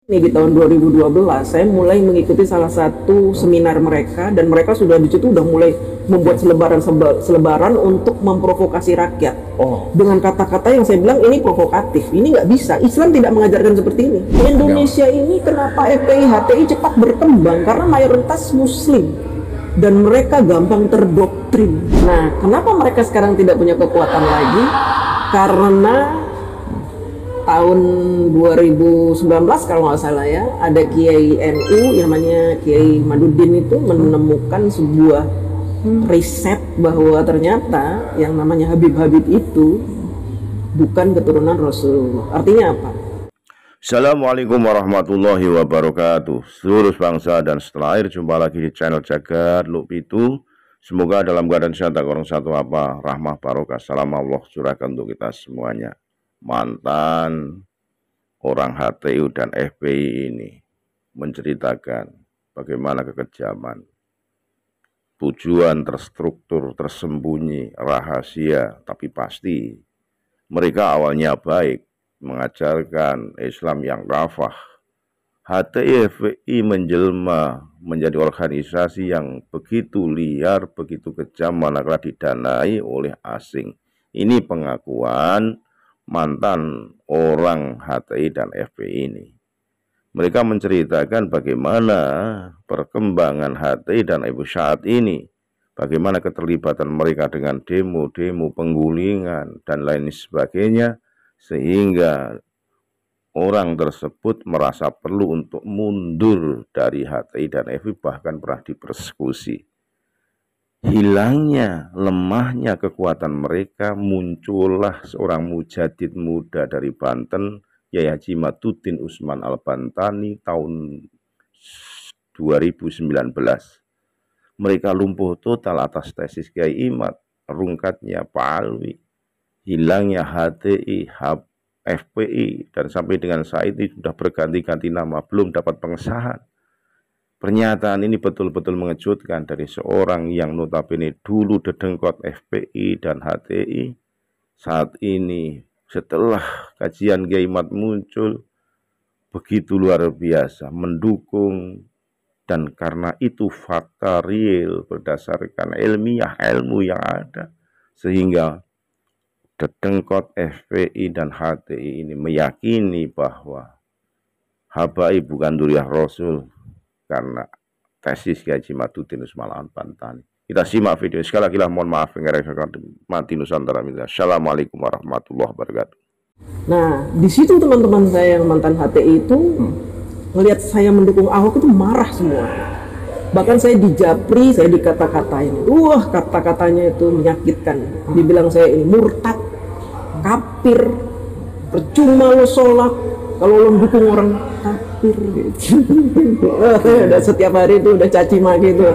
Ini di tahun 2012 saya mulai mengikuti salah satu seminar mereka, dan mereka sudah di situ udah mulai membuat selebaran untuk memprovokasi rakyat. Dengan kata-kata yang saya bilang ini provokatif, ini nggak bisa, Islam tidak mengajarkan seperti ini. Indonesia ini kenapa FPI HTI cepat berkembang karena mayoritas Muslim dan mereka gampang terdoktrin. Nah, kenapa mereka sekarang tidak punya kekuatan lagi? Karena tahun 2019 kalau nggak salah ya, ada Kiai NU yang namanya Kiai Madudin itu menemukan sebuah riset bahwa ternyata yang namanya Habib-Habib itu bukan keturunan Rasulullah. Artinya apa? Assalamualaikum warahmatullahi wabarakatuh. Seluruh bangsa dan setelah akhir, jumpa lagi di channel Jagat Luk Pitu. Semoga dalam keadaan sehat tak kurang satu apa, rahmah barokah salam Allah curahkan untuk kita semuanya. Mantan orang HTI dan FPI ini menceritakan bagaimana kekejaman, tujuan terstruktur, tersembunyi, rahasia, tapi pasti mereka awalnya baik, mengajarkan Islam yang kafah. HTI FPI menjelma menjadi organisasi yang begitu liar, begitu kejam, manakala didanai oleh asing. Ini pengakuan mantan orang HTI dan FPI ini. Mereka menceritakan bagaimana perkembangan HTI dan FPI saat ini, bagaimana keterlibatan mereka dengan demo-demo, penggulingan, dan lain sebagainya, sehingga orang tersebut merasa perlu untuk mundur dari HTI dan FPI, bahkan pernah dipersekusi. Hilangnya, lemahnya kekuatan mereka, muncullah seorang mujadid muda dari Banten, Yai Haji Maduddin Usman Al-Bantani tahun 2019. Mereka lumpuh total atas tesis Kiai Imad, rungkatnya Pak Alwi, hilangnya HTI, FPI, dan sampai dengan saat ini sudah berganti-ganti nama, belum dapat pengesahan. Pernyataan ini betul-betul mengejutkan dari seorang yang notabene dulu dedengkot FPI dan HTI. Saat ini setelah kajian Kiai Imad muncul, begitu luar biasa mendukung, dan karena itu fakta real berdasarkan ilmiah, ilmu yang ada, sehingga dedengkot FPI dan HTI ini meyakini bahwa Habaib bukan dzurriyyah Rasul karena tesis Kiai Haji Maduddin Usman Al-Bantani. Kita simak video sekali lagi, mohon maaf mati Nusantara. Assalamualaikum warahmatullahi wabarakatuh. Nah, di situ teman-teman saya yang mantan HTI itu melihat saya mendukung Ahok itu marah semua. Bahkan saya dijapri, saya dikata-katain. Wah, kata-katanya itu menyakitkan. Dibilang saya ini murtad, kafir, percuma lo sholat kalau lo dukung orang kafir. Udah setiap hari itu udah caci maki itu.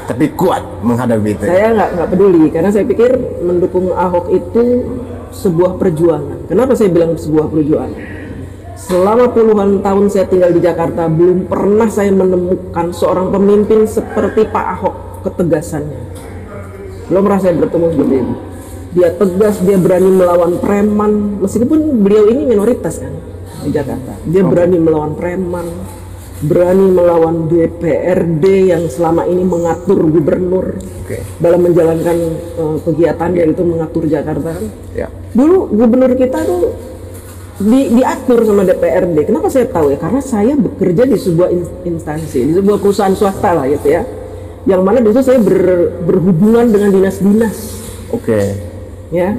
Tapi kuat menghadapi itu. Saya nggak peduli, karena saya pikir mendukung Ahok itu sebuah perjuangan. Kenapa saya bilang sebuah perjuangan? Selama puluhan tahun saya tinggal di Jakarta, belum pernah saya menemukan seorang pemimpin seperti Pak Ahok ketegasannya. Belum pernah saya bertemu seperti ini. Dia tegas, dia berani melawan preman, meskipun beliau ini minoritas kan di Jakarta. Dia berani melawan preman, berani melawan DPRD yang selama ini mengatur gubernur dalam menjalankan kegiatannya, itu mengatur Jakarta. Dulu gubernur kita tuh diatur sama DPRD. Kenapa saya tahu ya? Karena saya bekerja di sebuah instansi, di sebuah perusahaan swasta lah gitu ya, yang mana di situ saya berhubungan dengan dinas-dinas. Ya,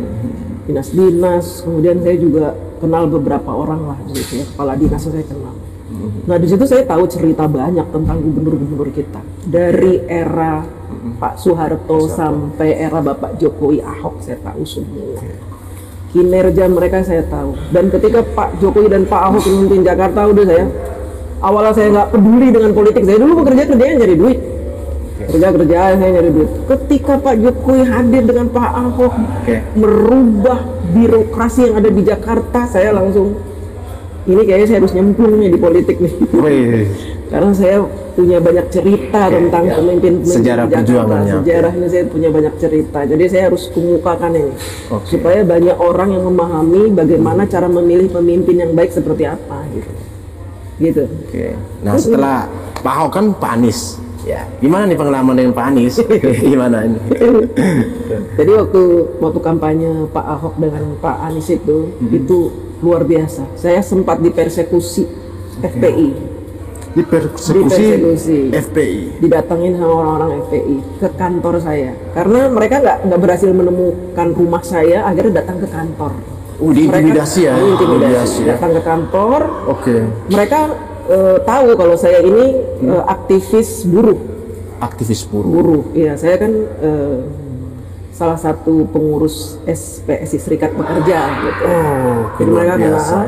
dinas-dinas. Kemudian saya juga kenal beberapa orang lah di situ ya, kepala dinas saya kenal. Nah, di situ saya tahu cerita banyak tentang gubernur-gubernur kita, dari era Pak Soeharto sampai era Bapak Jokowi, Ahok, saya tahu semua. Kinerja mereka saya tahu. Dan ketika Pak Jokowi dan Pak Ahok memimpin Jakarta, udah awalnya saya nggak peduli dengan politik. Saya dulu kerjanya nyari duit, kerja saya nyari duit. Ketika Pak Jokowi hadir dengan Pak Ahok merubah birokrasi yang ada di Jakarta, saya langsung, ini kayaknya saya harus nyemplung nih di politik nih. Karena saya punya banyak cerita tentang pemimpin sejarah perjuangannya. Sejarahnya saya punya banyak cerita. Jadi saya harus kemukakan ini supaya banyak orang yang memahami bagaimana cara memilih pemimpin yang baik seperti apa gitu. gitu. Oke. Nah setelah Pak Ahok kan Pak Anies. Ya, gimana nih pengalaman dengan Pak Anies? Gimana ini? Jadi waktu kampanye Pak Ahok dengan Pak Anies itu luar biasa. Saya sempat dipersekusi FPI. Dipersekusi FPI. Didatengin sama orang-orang FPI ke kantor saya karena mereka nggak berhasil menemukan rumah saya, akhirnya datang ke kantor. Diintimidasi ya? Intimidasi. Datang ke kantor. Oke. Mereka tahu kalau saya ini aktivis buruh. Aktivis buruh. Buruh, iya. Saya kan salah satu pengurus SPSI Serikat Pekerja gitu. Jadi mereka kenal.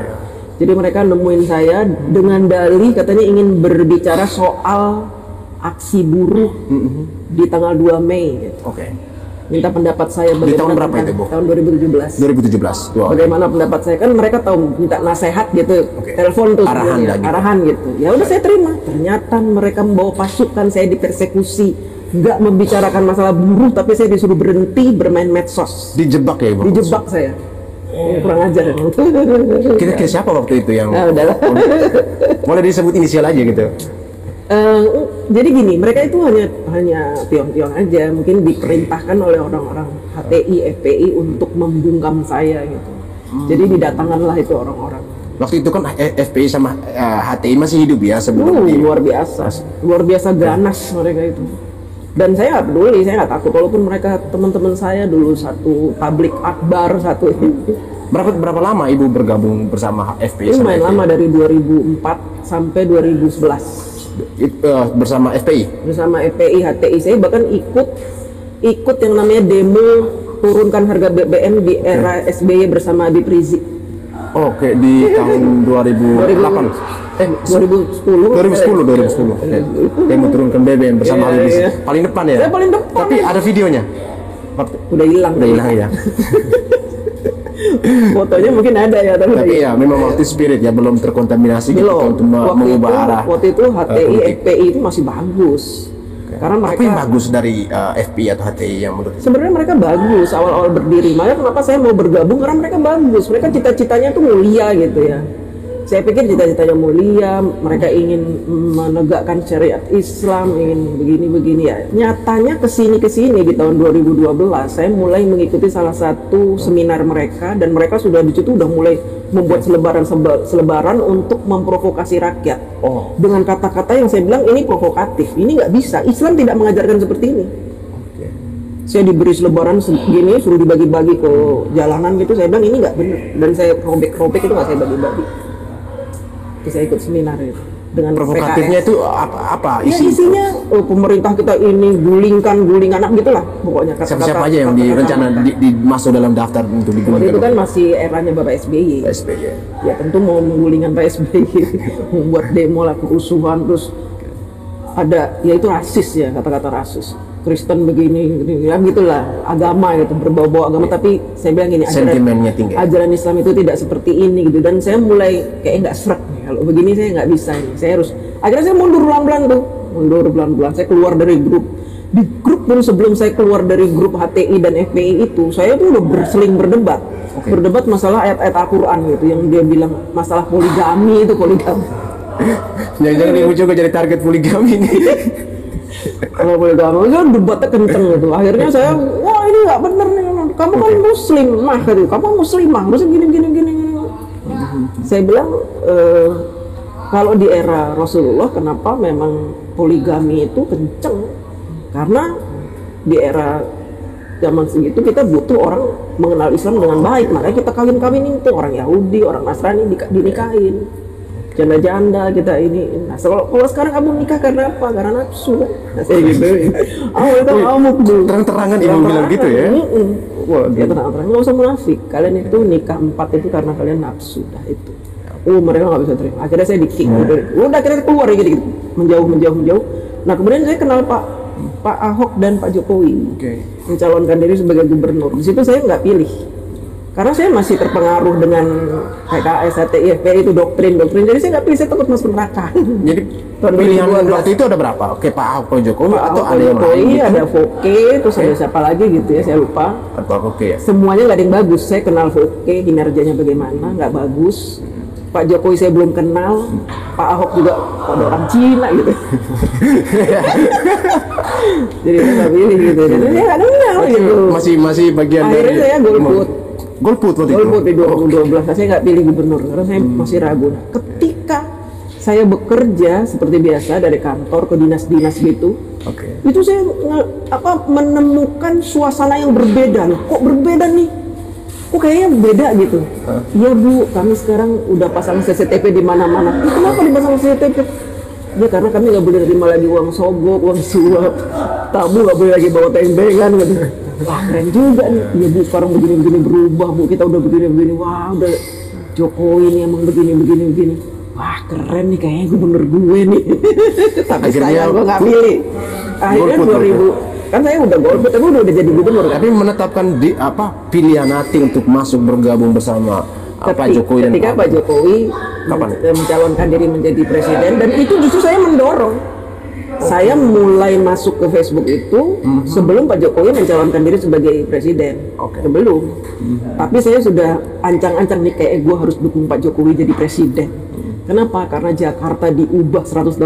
Jadi mereka nemuin saya dengan dalih katanya ingin berbicara soal aksi buruh di tanggal 2 Mei gitu. Oke. Minta pendapat saya Di tahun berapa itu, Bu? Tahun 2017. 2017. Wow. Bagaimana pendapat saya, kan mereka tahu minta nasihat gitu. Telepon tuh Arahan sebelumnya, gitu. arahan gitu. Ya udah saya terima. Ternyata mereka membawa pasukan, saya dipersekusi. Nggak membicarakan masalah buruh, tapi saya disuruh berhenti bermain medsos. Dijebak ya, Ibu? Dijebak saya. Kurang ajar. Kira-kira siapa waktu itu yang Udahlah. boleh disebut inisial aja gitu? Jadi gini, mereka itu hanya pion-pion aja, mungkin diperintahkan oleh orang-orang HTI, FPI untuk membungkam saya gitu. Jadi didatangkanlah itu orang-orang. Waktu itu kan FPI sama HTI masih hidup ya sebelum Luar biasa ganas mereka itu. Dan saya nggak peduli, saya nggak takut walaupun mereka teman-teman saya dulu satu tablik akbar satu. Berapa lama Ibu bergabung bersama FPI? Lumayan lama, dari 2004 sampai 2011. Bersama FPI? Bersama FPI, HTI. Saya bahkan ikut yang namanya demo turunkan harga BBM di era SBY bersama Habib Rizik. Oke, di tahun 2008. 2010. Demo turunkan BBM bersama Habib Rizik. Paling depan ya? Saya paling depan. Tapi ada videonya? Udah hilang Ya? Fotonya mungkin ada ya, tapi ya memang waktu spirit ya belum terkontaminasi gitu untuk mengubah arah. Waktu itu HTI, FPI itu masih bagus. Karena mereka, apa yang bagus dari FPI atau HTI yang menurut? Sebenarnya mereka bagus awal-awal berdiri. Makanya kenapa saya mau bergabung, karena mereka bagus. Mereka cita-citanya tuh mulia gitu ya. Saya pikir cita-citanya mulia, mereka ingin menegakkan syariat Islam, ingin begini-begini ya. Nyatanya kesini di tahun 2012, saya mulai mengikuti salah satu seminar mereka, dan mereka sudah di situ udah mulai membuat selebaran untuk memprovokasi rakyat. Dengan kata-kata yang saya bilang ini provokatif, ini nggak bisa. Islam tidak mengajarkan seperti ini. Saya diberi selebaran segini, suruh dibagi-bagi ke jalanan gitu, saya bilang ini nggak benar, dan saya robek-robek itu nggak saya bagi-bagi. Terus saya ikut seminar itu dengan provokatifnya PKS. itu apa Ya, isinya pemerintah guling anak gitulah pokoknya. Siapa aja yang direncana masuk dalam daftar untuk digulingkan? Itu kan masih eranya Bapak SBY. Ya tentu mau menggulingkan Pak SBY, membuat demo lah, kerusuhan, terus ada ya itu rasis ya, kata-kata rasis. Kristen begini ya gitulah, agama gitu, berbau-bau agama. Tapi saya bilang gini, sentimennya tinggi. Ajaran Islam itu tidak seperti ini gitu, dan saya mulai kayak nggak seret nih, kalau begini saya nggak bisa ini, saya harus, akhirnya saya mundur pelan-pelan, saya keluar dari grup. Di grup pun sebelum saya keluar dari grup HTI dan FPI itu, saya tuh udah berdebat masalah ayat-ayat Al-Quran gitu, yang dia bilang masalah poligami. Jangan-jangan ibu juga jadi target poligami nih. Kalau poligami itu debatnya kenceng gitu. Akhirnya saya, wah ini nggak bener nih, kamu kan muslimah gitu, kamu muslimah, harusnya gini. Saya bilang kalau di era Rasulullah kenapa memang poligami itu kenceng? Karena di era zaman segitu kita butuh orang mengenal Islam dengan baik, makanya kita kawin-kawinin tuh orang Yahudi, orang Nasrani dinikahin. Janda-janda kita ini. Nah, kalau sekarang kamu nikah karena apa? Karena nafsu. Nah, saya gitu. Terang-terangan ibu bilang gitu ya. Wah, dia terang-terangan, nggak usah munafik. Kalian itu nikah 4 itu karena kalian nafsu, dah itu. Mereka nggak bisa terima. Akhirnya saya di-kick. Udah akhirnya keluar gitu. Menjauh. Nah, kemudian saya kenal Pak Ahok dan Pak Jokowi. Mencalonkan diri sebagai gubernur. Di situ saya nggak pilih. Karena saya masih terpengaruh dengan PKS, HTI, FPI itu doktrin. Jadi saya nggak pilih, saya takut masuk neraka. Jadi pilihan waktu itu ada berapa? Oke, Pak Ahok, Pak Jokowi, atau ada yang lain? Gitu? Ada Foke, terus ada siapa lagi gitu ya, saya lupa. Atau Foke ya? Semuanya nggak ada yang bagus. Saya kenal Foke, kinerjanya bagaimana, nggak bagus. Pak Jokowi saya belum kenal, Pak Ahok juga pada orang Cina gitu. Jadi saya nggak pilih gitu. Jadi saya nggak kenal gitu. Masih bagian Akhirnya dari saya golput. Golput waktu itu. Golput di 2012. Saya nggak pilih gubernur karena saya masih ragu. Nah, ketika saya bekerja seperti biasa dari kantor ke dinas-dinas gitu, itu saya menemukan suasana yang berbeda. Loh, kok berbeda nih? Kok kayaknya beda gitu? Iya Bu, kami sekarang udah pasang CCTV di mana-mana. Kenapa dipasang CCTV? Ya karena kami nggak boleh terima lagi uang sogok, uang suap, tamu nggak boleh lagi bawa tembengan gitu. Wah keren juga nih. Iya Bu, sekarang begini-begini berubah Bu, kita udah begini-begini. Wah udah Jokowi nih emang begini-begini. Wah keren nih kayaknya gubernur gue nih. Tapi sayang gue nggak pilih. Akhirnya 2000 kan saya udah golput, tapi udah jadi gubernur. Tapi menetapkan di pilihan hati untuk masuk bergabung bersama Pak Jokowi dan ketika Pak Jokowi mencalonkan diri menjadi presiden, dan itu justru saya mendorong. Saya mulai masuk ke Facebook itu sebelum Pak Jokowi mencalonkan diri sebagai presiden. Sebelum. Tapi saya sudah ancang-ancang nih kayak gue harus dukung Pak Jokowi jadi presiden. Kenapa? Karena Jakarta diubah 180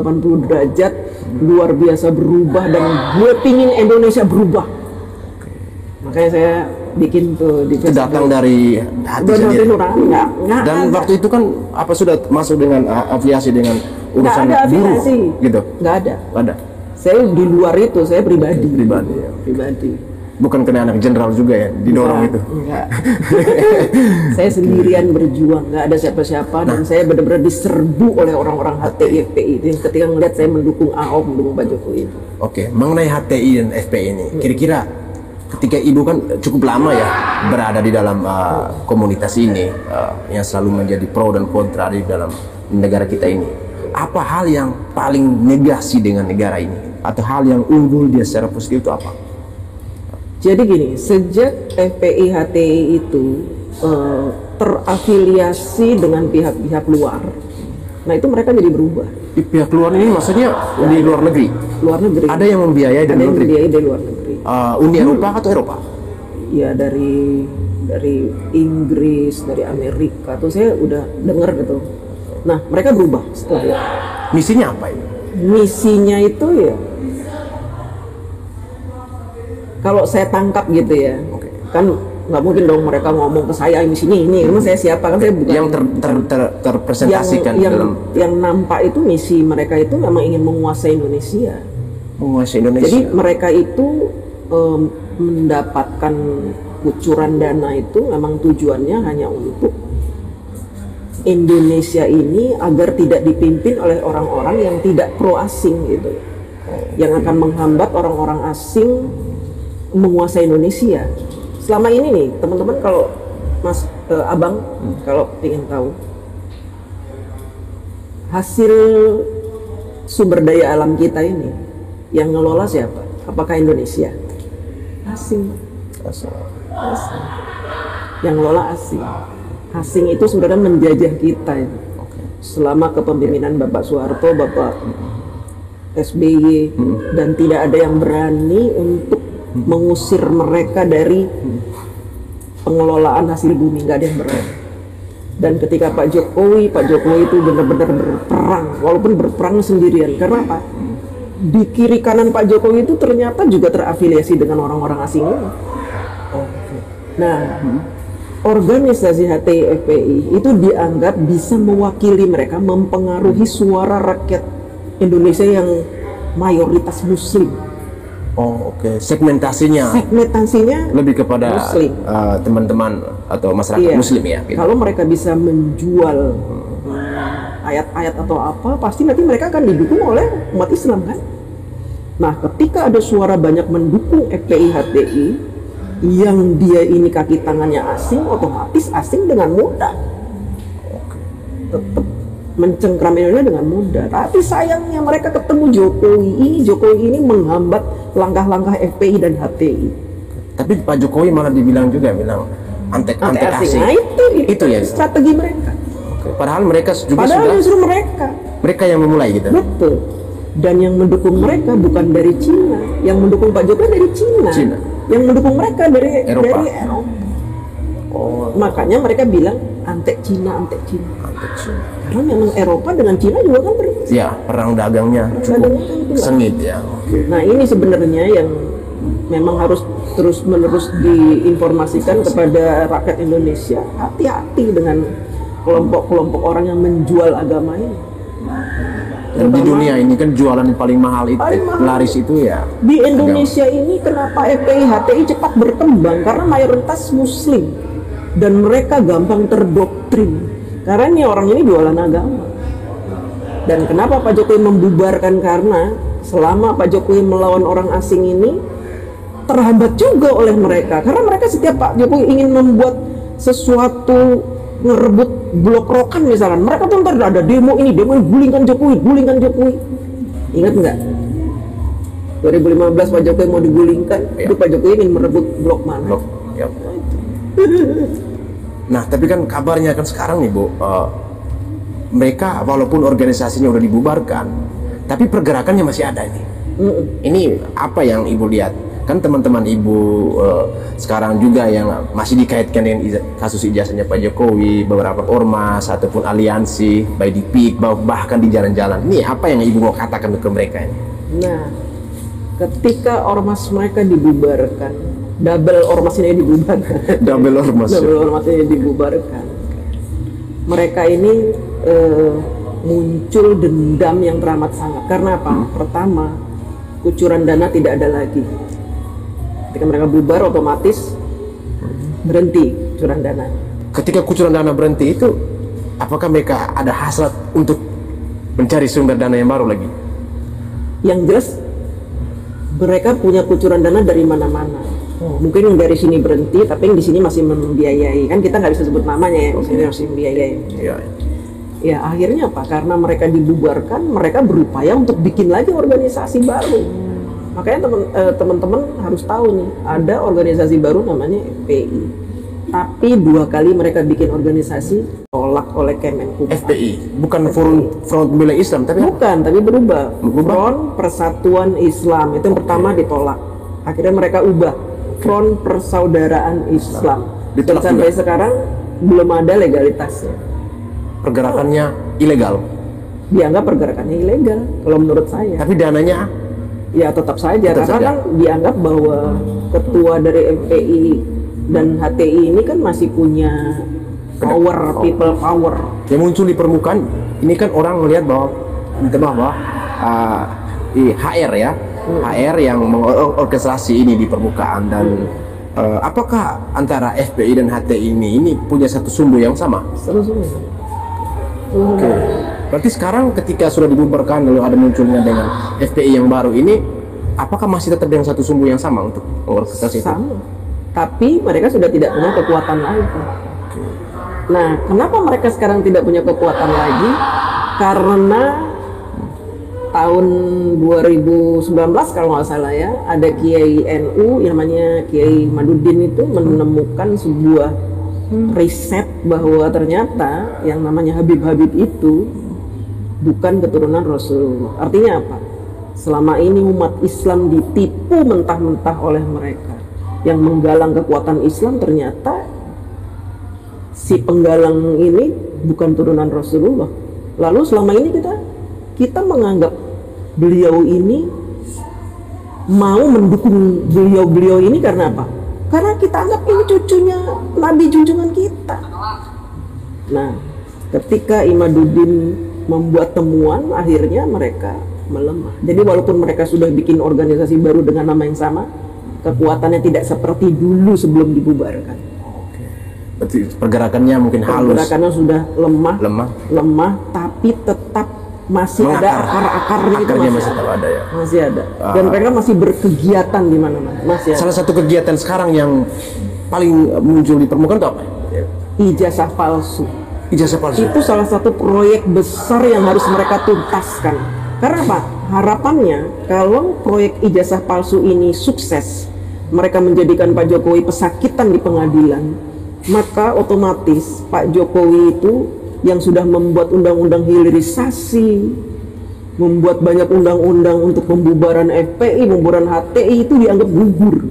derajat, luar biasa berubah, dan gue pingin Indonesia berubah. Makanya saya bikin tuh di Facebook. Datang dari hati sendiri. Dan waktu itu kan apa sudah masuk dengan aviasi dengan urusan buruh gitu? Nggak ada. Ada. Saya di luar itu, saya pribadi. Pribadi. Bukan kena anak jenderal juga ya, didorong itu. Enggak. Saya sendirian berjuang, nggak ada siapa-siapa, dan saya benar-benar diserbu oleh orang-orang HTI FPI. Dan ketika ngeliat saya mendukung Ahok, mendukung Pak Jokowi. Mengenai HTI dan FPI ini, kira-kira ketika Ibu kan cukup lama ya berada di dalam komunitas ini, yang selalu menjadi pro dan kontra di dalam negara kita ini. Apa hal yang paling negasi dengan negara ini? Atau hal yang unggul dia secara positif itu apa? Jadi gini, sejak FPI HTI itu terafiliasi dengan pihak-pihak luar, nah itu mereka jadi berubah. Di pihak luar ini maksudnya di luar negeri? Luar negeri. Ada yang membiayai dari luar negeri? Ada yang membiayai dari luar negeri. Uni Eropa atau Eropa? Ya dari Inggris, dari Amerika tuh saya udah dengar gitu. Nah mereka berubah setelah itu. Misinya apa ini? Misinya itu ya, kalau saya tangkap gitu ya, kan nggak mungkin dong mereka ngomong ke saya misinya ini, karena saya siapa, kan saya bukan yang terpresentasikan yang nampak itu misi mereka itu memang ingin menguasai Indonesia. Jadi mereka itu mendapatkan kucuran dana itu memang tujuannya hanya untuk Indonesia ini agar tidak dipimpin oleh orang-orang yang tidak pro asing gitu, yang akan menghambat orang-orang asing menguasai Indonesia. Selama ini nih teman-teman, kalau abang kalau ingin tahu hasil sumber daya alam kita ini yang ngelola siapa? Apakah Indonesia? Asing. Yang ngelola asing. Asing itu sebenarnya menjajah kita itu. Selama kepemimpinan Bapak Soeharto, Bapak SBY, dan tidak ada yang berani untuk mengusir mereka dari pengelolaan hasil bumi, nggak ada yang berani. Dan ketika Pak Jokowi itu benar-benar berperang, walaupun berperang sendirian. Karena apa? Di kiri kanan Pak Jokowi itu ternyata juga terafiliasi dengan orang-orang asing. Nah, organisasi HTI FPI itu dianggap bisa mewakili mereka, mempengaruhi suara rakyat Indonesia yang mayoritas Muslim. Segmentasinya lebih kepada teman-teman atau masyarakat Muslim ya gitu. Kalau mereka bisa menjual ayat-ayat atau apa, pasti nanti mereka akan didukung oleh umat Islam kan. Nah ketika ada suara banyak mendukung FPI HTI yang dia ini kaki tangannya asing, otomatis asing dengan mudah tetap mencengkram Indonesia dengan mudah. Tapi sayangnya mereka ketemu Jokowi ini menghambat langkah-langkah FPI dan HTI. Tapi Pak Jokowi malah bilang anti asing. Nah itu ya strategi mereka. Padahal mereka juga justru mereka yang memulai gitu. Betul. Dan yang mendukung mereka bukan dari Cina, yang mendukung Pak Jokowi dari Cina. Yang mendukung mereka dari Eropa. Makanya mereka bilang antek Cina. Karena memang Eropa dengan Cina juga kan Ya, perang dagangnya cukup sengit ya. Nah ini sebenarnya yang memang harus terus-menerus diinformasikan kepada rakyat Indonesia. Hati-hati dengan kelompok-kelompok orang yang menjual agama ini. Dan di dunia ini kan jualan yang paling mahal itu, laris itu ya. Di Indonesia ini kenapa FPI HTI cepat berkembang? Karena mayoritas Muslim dan mereka gampang terdoktrin. Karena ini orang ini jualan agama. Dan kenapa Pak Jokowi membubarkan? Karena selama Pak Jokowi melawan orang asing ini terhambat juga oleh mereka. Karena mereka setiap Pak Jokowi ingin membuat sesuatu, ngerebut blok rokan misalkan, mereka tuh ntar ada demo ini gulingkan Jokowi. Ingat nggak? 2015 Pak Jokowi mau digulingkan, itu Pak Jokowi ingin merebut blok mana? Ya. Nah, tapi kan kabarnya kan sekarang nih Bu, mereka walaupun organisasinya udah dibubarkan, tapi pergerakannya masih ada nih. Ini apa yang Ibu lihat? Kan teman-teman Ibu sekarang juga yang masih dikaitkan dengan kasus ijazahnya Pak Jokowi, beberapa ormas ataupun aliansi, by the peak, bahkan di jalan-jalan. Ini apa yang Ibu mau katakan ke mereka ini? Nah, ketika ormas mereka dibubarkan, double ormas ini dibubarkan, double ormas ini dibubarkan, mereka ini muncul dendam yang teramat sangat. Karena apa? Pertama, kucuran dana tidak ada lagi. Ketika mereka bubar, otomatis berhenti kucuran dana. Ketika kucuran dana berhenti itu, apakah mereka ada hasrat untuk mencari sumber dana yang baru lagi? Yang jelas, mereka punya kucuran dana dari mana-mana. Mungkin yang dari sini berhenti, tapi yang di sini masih membiayai. Kan kita nggak bisa sebut namanya ya, masih membiayai. Ya akhirnya apa? Karena mereka dibubarkan, mereka berupaya untuk bikin lagi organisasi baru. Makanya teman-teman harus tahu nih, ada organisasi baru namanya FPI. Tapi 2 kali mereka bikin organisasi tolak oleh Kemenkumham. FPI bukan Front Pembela Islam, tapi bukan, tapi berubah. Front Persatuan Islam itu yang pertama ditolak. Akhirnya mereka ubah Front Persaudaraan Islam. Dan sampai sekarang belum ada legalitasnya. Pergerakannya ilegal. Dianggap pergerakannya ilegal kalau menurut saya. Tapi dananya ya tetap saja, karena kan dianggap bahwa ketua dari FPI dan HTI ini kan masih punya power, people power. Yang muncul di permukaan ini kan orang melihat bahwa HR ya, HR yang mengorkestrasi ini di permukaan. Dan apakah antara FPI dan HTI ini punya satu sumbu yang sama? Oke. Berarti sekarang ketika sudah dibubarkan lalu ada munculnya dengan FPI yang baru ini, apakah masih tetap dengan satu sumbu yang sama untuk organisasi itu? Sama. Tapi mereka sudah tidak punya kekuatan lagi. Nah, kenapa mereka sekarang tidak punya kekuatan lagi? Karena tahun 2019 kalau nggak salah ya, ada Kiai NU yang namanya Kiai Madudin itu menemukan sebuah riset bahwa ternyata yang namanya Habib-Habib itu bukan keturunan Rasulullah. Artinya apa? Selama ini umat Islam ditipu mentah-mentah oleh mereka. Yang menggalang kekuatan Islam ternyata si penggalang ini bukan turunan Rasulullah. Lalu selama ini kita menganggap beliau ini mau mendukung beliau ini karena apa? Karena kita anggap ini cucunya Nabi junjungan kita. Nah, ketika Imaduddin membuat temuan, akhirnya mereka melemah. Jadi walaupun mereka sudah bikin organisasi baru dengan nama yang sama, kekuatannya tidak seperti dulu sebelum dibubarkan. Berarti pergerakannya mungkin halus. Pergerakannya sudah lemah, tapi tetap masih ada akar-akarnya itu masih ada ya. Masih ada. Dan mereka masih berkegiatan di mana-mana. Masih ada. Salah satu kegiatan sekarang yang paling muncul di permukaan itu apa? Ijazah palsu. Ijazah palsu. Itu salah satu proyek besar yang harus mereka tuntaskan. Karena apa? Harapannya kalau proyek ijazah palsu ini sukses, mereka menjadikan Pak Jokowi pesakitan di pengadilan, maka otomatis Pak Jokowi itu yang sudah membuat undang-undang hilirisasi, membuat banyak undang-undang untuk pembubaran FPI, pembubaran HTI itu dianggap gugur.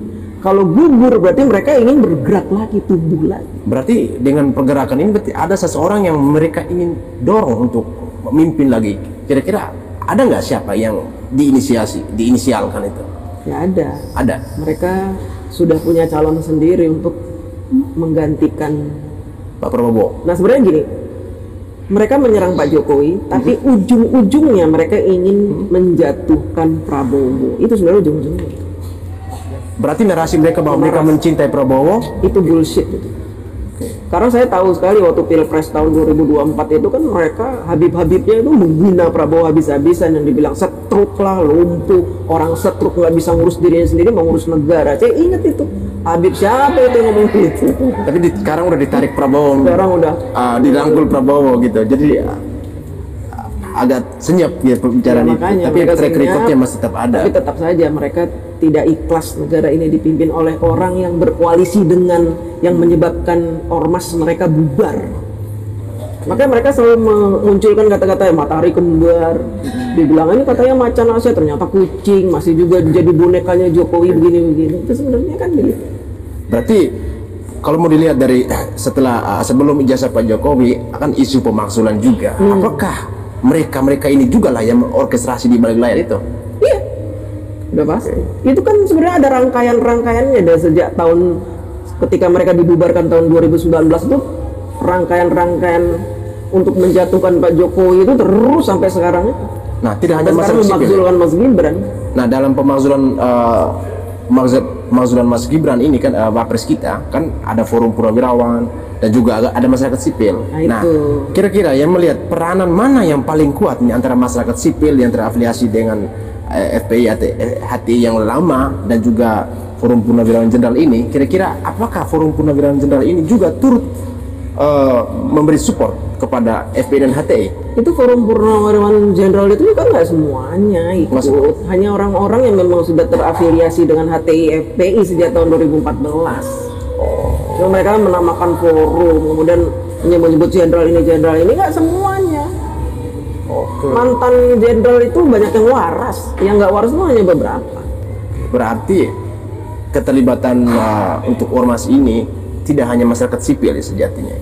Kalau gugur berarti mereka ingin bergerak lagi, tumbuh lagi. Berarti dengan pergerakan ini berarti ada seseorang yang mereka ingin dorong untuk memimpin lagi. Kira-kira ada nggak siapa yang diinisialkan itu? Ya ada. Ada. Mereka sudah punya calon sendiri untuk menggantikan Pak Prabowo. Nah sebenarnya gini, mereka menyerang Pak Jokowi, tapi ujung-ujungnya mereka ingin menjatuhkan Prabowo. Itu sebenarnya ujung-ujungnya. Berarti narasi mereka bahwa mereka mencintai Prabowo Itu bullshit gitu. Karena saya tahu sekali waktu Pilpres tahun 2024 itu kan mereka Habib-habibnya itu menghina Prabowo habis-habisan, yang dibilang setruk lah, lumpuh, orang setruk nggak bisa ngurus dirinya sendiri, mau ngurus negara. Saya ingat itu. Habib siapa itu yang ngomong gitu? tapi sekarang udah ditarik Prabowo, Sekarang udah dirangkul Prabowo gitu, jadi agak senyap ya pembicaraan itu, makanya tapi mereka track senyap, recordnya masih tetap ada. Tapi tetap saja mereka tidak ikhlas negara ini dipimpin oleh orang yang berkoalisi dengan yang menyebabkan ormas mereka bubar. Makanya mereka selalu memunculkan kata-kata matahari kembar, dibilang ini katanya macan Asia, ternyata kucing, masih juga jadi bonekanya Jokowi begini-begini. Itu sebenarnya kan begitu. Berarti kalau mau dilihat dari sebelum ijazah Pak Jokowi akan isu pemakzulan juga. Apakah mereka ini juga lah yang orkestrasi di balik layar itu? Iya, udah pasti. Itu kan sebenarnya ada rangkaian-rangkaiannya dari sejak tahun ketika mereka dibubarkan tahun 2019 itu, rangkaian-rangkaian untuk menjatuhkan Pak Jokowi itu terus sampai sekarang itu. Nah, tidak hanya sekarang masalah sipil. memakzulkan Mas Gibran. Nah, dalam pemakzulan Mas Gibran ini kan Wapres kita kan ada forum purnawirawan dan juga ada masyarakat sipil. Nah, itu. Kira-kira yang melihat peranan mana yang paling kuat nih antara masyarakat sipil yang terafiliasi dengan FPI atau HTI yang lama dan juga forum purnawirawan jenderal ini, kira-kira apakah forum purnawirawan jenderal ini juga turut memberi support kepada FPI dan HTI? Itu forum purnawirawan jenderal itu kan nggak semuanya ikut, hanya orang-orang yang memang sudah terafiliasi dengan HTI FPI sejak tahun 2014. Cuma mereka menamakan forum, kemudian menyebut jenderal ini nggak semuanya. Mantan jenderal itu banyak yang waras, yang nggak waras itu hanya beberapa. Berarti keterlibatan untuk ormas ini tidak hanya masyarakat sipil sejatinya.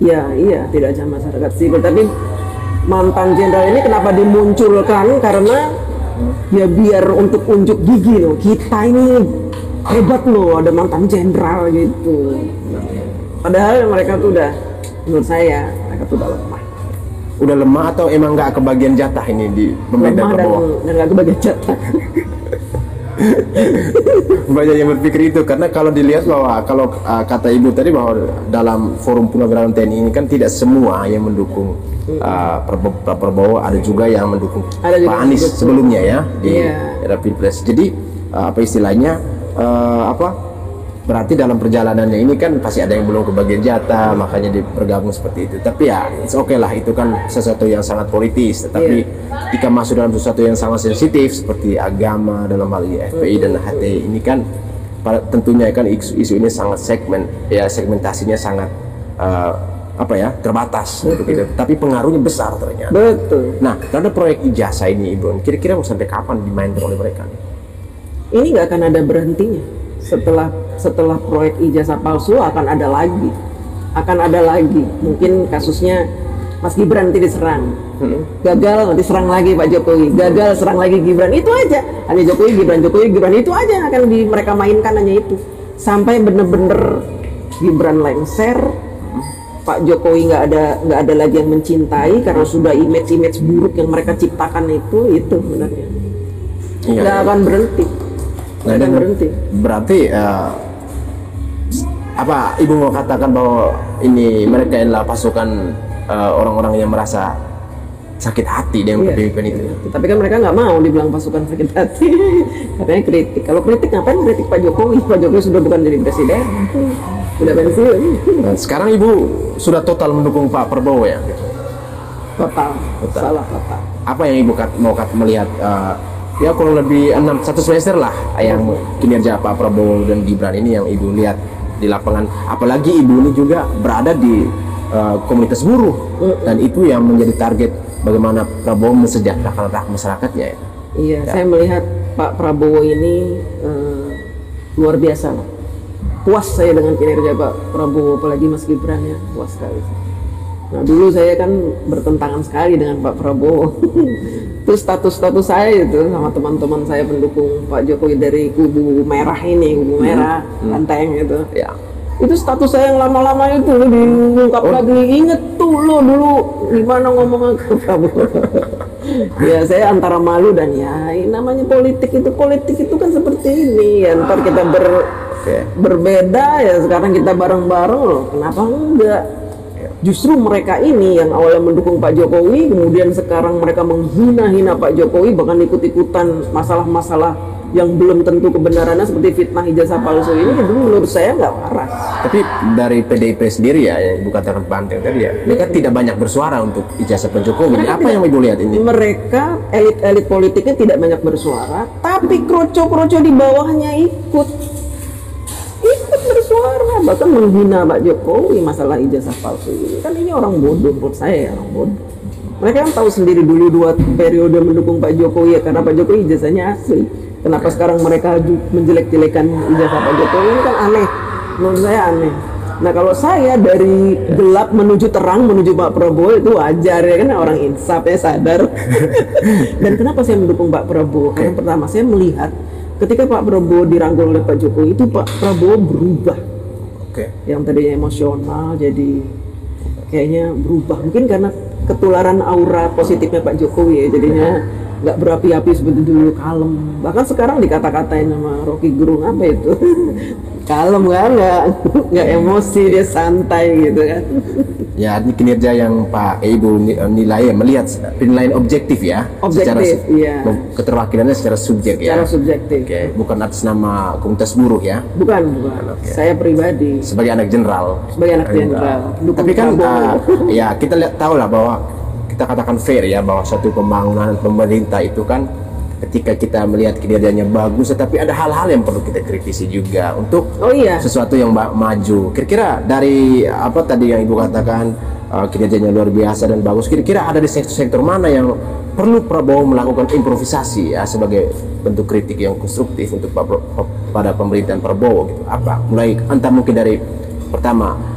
Iya, tidak hanya masyarakat sipil, tapi mantan jenderal ini kenapa dimunculkan? Karena ya biar untuk unjuk gigi loh, kita ini hebat loh, ada mantan jenderal gitu. Padahal mereka tuh udah, menurut saya mereka tuh udah lemah. Udah lemah atau emang nggak kebagian jatah ini di pemerintah Lemah Prabowo? dan nggak kebagian jatah. Banyak yang berpikir itu, karena kalau dilihat bahwa kalau kata ibu tadi bahwa dalam forum purnawirawan TNI ini kan tidak semua yang mendukung Pak Prabowo, ada juga yang mendukung Pak Anies sebelumnya ya di era Pilpres. Jadi apa istilahnya berarti dalam perjalanannya ini kan pasti ada yang belum kebagian jatah, makanya bergabung seperti itu. Tapi ya it's okay lah, itu kan sesuatu yang sangat politis. Tetapi jika masuk dalam sesuatu yang sangat sensitif seperti agama dalam hal ini FPI dan HTI ini kan tentunya kan isu ini sangat segmentasinya sangat terbatas gitu. Tapi pengaruhnya besar ternyata. Betul. Nah, terhadap proyek ijazah ini Ibu, kira-kira mau sampai kapan dimainkan oleh mereka nih? Ini nggak akan ada berhentinya. Setelah proyek ijazah palsu akan ada lagi. Mungkin kasusnya Mas Gibran nanti diserang, gagal nanti serang lagi Pak Jokowi, gagal serang lagi Gibran, itu aja. Hanya Jokowi Gibran itu aja yang akan mereka mainkan, hanya itu sampai bener-bener Gibran lengser, Pak Jokowi nggak ada lagi yang mencintai karena sudah image buruk yang mereka ciptakan itu sebenarnya nggak akan berhenti. Berarti apa Ibu mau katakan bahwa ini mereka adalah pasukan orang-orang yang merasa sakit hati dengan pemimpin itu? Tapi kan mereka nggak mau dibilang pasukan sakit hati. Katanya kritik. Kalau kritik ngapain kritik Pak Jokowi? Pak Jokowi sudah bukan jadi presiden, sudah pensiun. Nah, sekarang Ibu sudah total mendukung Pak Prabowo ya? Total. Salah total. Apa yang Ibu mau melihat? Ya kurang lebih 1 semester lah yang kinerja Pak Prabowo dan Gibran ini yang Ibu lihat di lapangan. Apalagi Ibu ini juga berada di komunitas buruh dan itu yang menjadi target bagaimana Prabowo mensejahterakan masyarakatnya ya. Iya, saya melihat Pak Prabowo ini luar biasa lah. Puas saya dengan kinerja Pak Prabowo, apalagi Mas Gibran ya, puas sekali. Nah dulu saya kan bertentangan sekali dengan Pak Prabowo. Terus status saya itu sama teman-teman saya pendukung Pak Jokowi dari kubu merah ini, kubu merah, Banteng gitu. Ya. Itu status saya yang lama-lama itu diungkap lagi, inget tuh lo dulu gimana ngomong ke Prabowo. Ya saya antara malu dan ya namanya politik itu kan seperti ini ya, ntar kita berbeda ya, sekarang kita bareng-bareng loh, kenapa enggak. Justru mereka ini yang awalnya mendukung Pak Jokowi, kemudian sekarang mereka menghina-hina Pak Jokowi, bahkan ikut-ikutan masalah-masalah yang belum tentu kebenarannya seperti fitnah ijazah palsu ini, itu menurut saya nggak waras. Tapi dari PDIP sendiri ya, yang Ibu katakan Banteng tadi ya, mereka tidak banyak bersuara untuk ijazah Pak Jokowi. Apa yang Ibu lihat ini? Mereka, elit-elit politiknya tidak banyak bersuara, tapi kroco-kroco di bawahnya ikut bersuara, bahkan menghina Pak Jokowi masalah ijazah palsu ini. Kan ini orang bodoh, menurut saya orang bodoh. Mereka kan tahu sendiri dulu 2 periode mendukung Pak Jokowi ya, karena Pak Jokowi ijazahnya asli. Kenapa sekarang mereka menjelek-jelekan ijazah Pak Jokowi? Ini kan aneh, menurut saya aneh. Nah kalau saya dari gelap menuju terang menuju Pak Prabowo itu wajar ya, kan orang insaf ya, sadar. Dan kenapa saya mendukung Pak Prabowo? Karena pertama saya melihat ketika Pak Prabowo dirangkul oleh Pak Jokowi itu Pak Prabowo berubah. Yang tadinya emosional jadi kayaknya berubah, mungkin karena ketularan aura positifnya Pak Jokowi ya, jadinya nggak berapi-api seperti dulu, kalem. Bahkan sekarang dikata-katain sama Rocky Gerung apa itu kalem, nggak emosi, dia santai gitu kan. Ya, ini kinerja yang Pak Ibu nilai, melihat penilaian objektif ya, objektif, iya. Keterwakilannya secara subjek ya. Secara subjektif. Bukan atas nama komunitas buruh ya. Bukan. Saya pribadi. Sebagai anak jenderal. Sebagai anak jenderal. Tapi kan ya kita tahu lah bahwa kita katakan fair ya, bahwa suatu pembangunan pemerintah itu kan ketika kita melihat kinerjanya bagus, tetapi ada hal-hal yang perlu kita kritisi juga untuk sesuatu yang maju. Kira-kira dari apa tadi yang Ibu katakan kinerjanya luar biasa dan bagus, kira-kira ada di sektor-sektor mana yang perlu Prabowo melakukan improvisasi ya sebagai bentuk kritik yang konstruktif untuk pada pemerintahan Prabowo gitu? Apa? Mulai entah mungkin dari pertama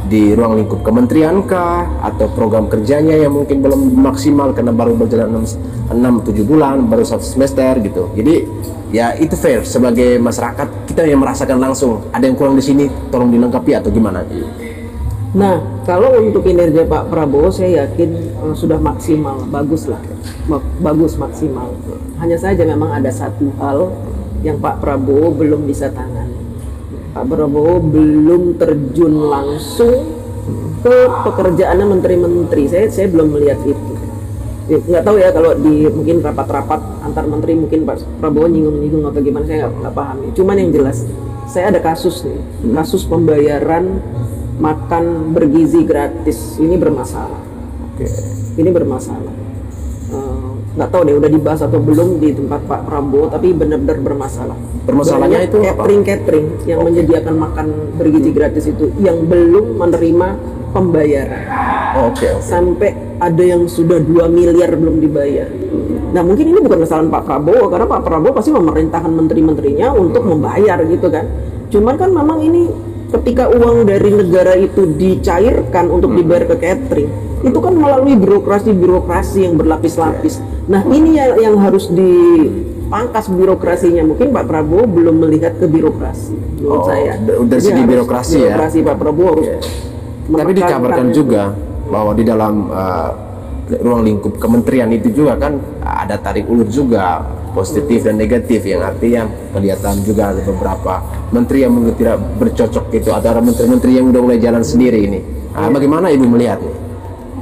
di ruang lingkup kementerian kah, atau program kerjanya yang mungkin belum maksimal karena baru berjalan 6-7 bulan, baru 1 semester gitu. Jadi ya itu fair, sebagai masyarakat kita yang merasakan langsung ada yang kurang di sini, tolong dilengkapi atau gimana? Nah kalau untuk kinerja Pak Prabowo saya yakin sudah maksimal, bagus lah, bagus maksimal. Hanya saja memang ada satu hal yang Pak Prabowo belum bisa tangani. Pak Prabowo belum terjun langsung ke pekerjaannya menteri-menteri. Saya belum melihat itu. Nggak tahu ya kalau di mungkin rapat-rapat antar menteri mungkin Pak Prabowo nyinggung atau gimana, saya nggak paham ya. Cuman yang jelas saya ada kasus nih, kasus pembayaran makan bergizi gratis ini bermasalah. Ini bermasalah. Nggak tahu deh udah dibahas atau belum di tempat Pak Prabowo, tapi benar-benar bermasalah. Permasalahannya itu catering yang menyediakan makan bergizi gratis itu yang belum menerima pembayaran. Sampai ada yang sudah 2 miliar belum dibayar. Nah mungkin ini bukan kesalahan Pak Prabowo, karena Pak Prabowo pasti memerintahkan menteri-menterinya untuk membayar gitu kan. Cuman kan memang ini ketika uang dari negara itu dicairkan untuk dibayar ke catering, itu kan melalui birokrasi yang berlapis-lapis. Nah ini yang harus dipangkas birokrasinya. Mungkin Pak Prabowo belum melihat ke birokrasi menurut saya. Dari segi birokrasi ya. Birokrasi Pak Prabowo harus. Tapi dikabarkan juga bahwa di dalam ruang lingkup kementerian itu juga kan ada tarik ulur juga, positif dan negatif, yang artinya kelihatan juga ada beberapa menteri yang mungkin tidak bercocok gitu, ada menteri-menteri yang udah mulai jalan sendiri ini. Bagaimana Ibu melihat nih?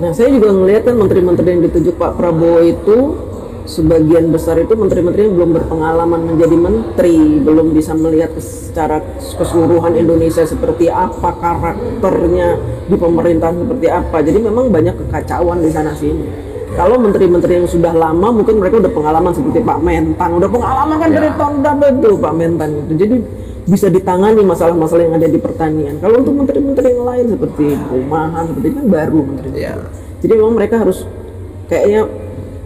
Nah saya juga melihat kan menteri-menteri yang ditunjuk Pak Prabowo itu sebagian besar itu menteri-menteri yang belum berpengalaman menjadi menteri, belum bisa melihat secara keseluruhan Indonesia seperti apa, karakternya di pemerintahan seperti apa. Jadi memang banyak kekacauan di sana sini. Kalau menteri-menteri yang sudah lama mungkin mereka udah pengalaman seperti Pak Mentan, udah pengalaman kan dari tahun berapa itu Pak Mentan itu. Jadi bisa ditangani masalah-masalah yang ada di pertanian. Kalau untuk menteri-menteri yang lain seperti perumahan seperti itu kan baru menteri. Jadi memang mereka harus kayaknya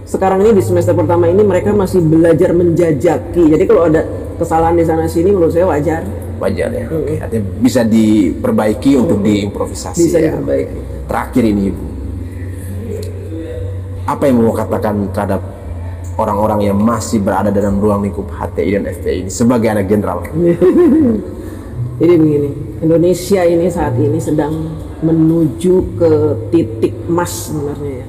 sekarang ini di semester pertama ini mereka masih belajar menjajaki. Jadi kalau ada kesalahan di sana sini menurut saya wajar. Wajar ya. Oke, artinya bisa diperbaiki untuk diimprovisasi. Bisa ya. diperbaiki. Terakhir ini Ibu, apa yang mau katakan terhadap orang-orang yang masih berada dalam ruang lingkup HTI dan FPI ini sebagai anak jenderal? Jadi begini, Indonesia ini saat ini sedang menuju ke titik emas sebenarnya ya.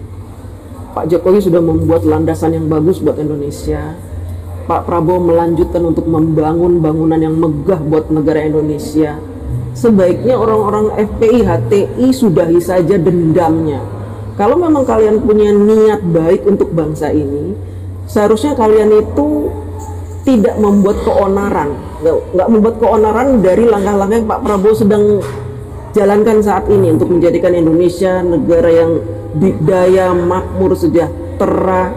Pak Jokowi sudah membuat landasan yang bagus buat Indonesia. Pak Prabowo melanjutkan untuk membangun bangunan yang megah buat negara Indonesia. Sebaiknya orang-orang FPI, HTI sudahi saja dendamnya. Kalau memang kalian punya niat baik untuk bangsa ini, seharusnya kalian itu tidak membuat keonaran, nggak membuat keonaran dari langkah-langkah yang Pak Prabowo sedang jalankan saat ini untuk menjadikan Indonesia negara yang dikdaya, makmur, sejahtera.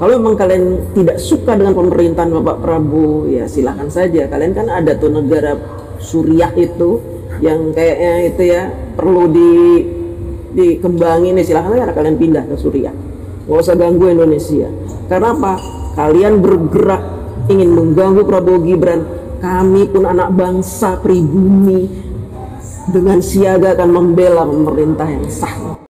Kalau memang kalian tidak suka dengan pemerintahan Bapak Prabowo, ya silahkan saja. Kalian kan ada tuh negara Suriah itu yang kayaknya itu ya perlu dikembangin, ya silahkan aja kalian pindah ke Suriah. Nggak usah ganggu Indonesia. Karena apa? Kalian bergerak ingin mengganggu Prabowo Gibran. Kami pun anak bangsa pribumi dengan siaga akan membela pemerintah yang sah.